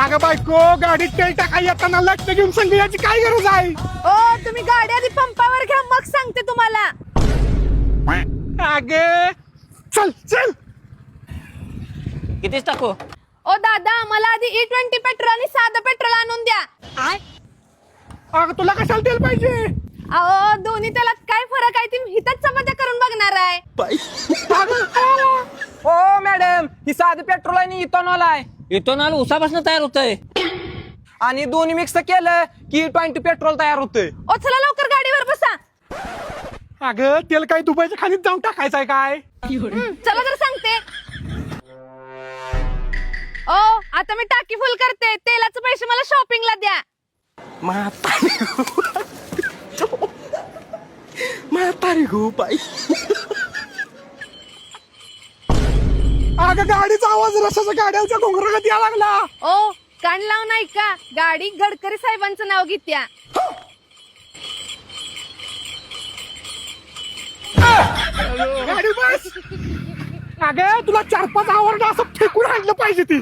अगं बायको, गाडीत तेल टाकाय येताना लग्न घेऊन संग याची काय गरज आहे? ओ तुम्ही गाडी आधी पंपावर घ्या, मग सांगते तुम्हाला. अगे चल चल. कितीच टाकू? ओ दादा, मला आधी E20 पेट्रोल आणि साधं पेट्रोल आणून द्या. अगं तुला कशाला तेल पाहिजे? अहो दोन्ही त्याला काय फरक आहे ती हिथच चपात्या करून बघणार आहे. ओ मॅडम, ही साधं पेट्रोल आणि इथॉनॉल आहे. इथून उसापासून तयार होतंय. आणि दोन्ही मिक्स केलं की E20 पेट्रोल तयार होतंय. ओ चला लवकर गाडीवर बसा. अगं तेल काय दुबईच्या खालीच जाऊन टाकायचं आहे काय? चला तर सांगते. ओ आता मी टाकी फुल करते, तेलाचे पैसे मला शॉपिंगला द्या. म्हातारी गो बाई. अगं गाडीचा आवाज रसाच्या गाड्यांच्या घोंगरात यायला लागला. ओ कान लावून ऐका, गाडी गडकरी साहेबांचं नाव घेत्या. गाडी बस. अगं तुला 4-5 आवरलं असं फेकून आणलं पाहिजे ती.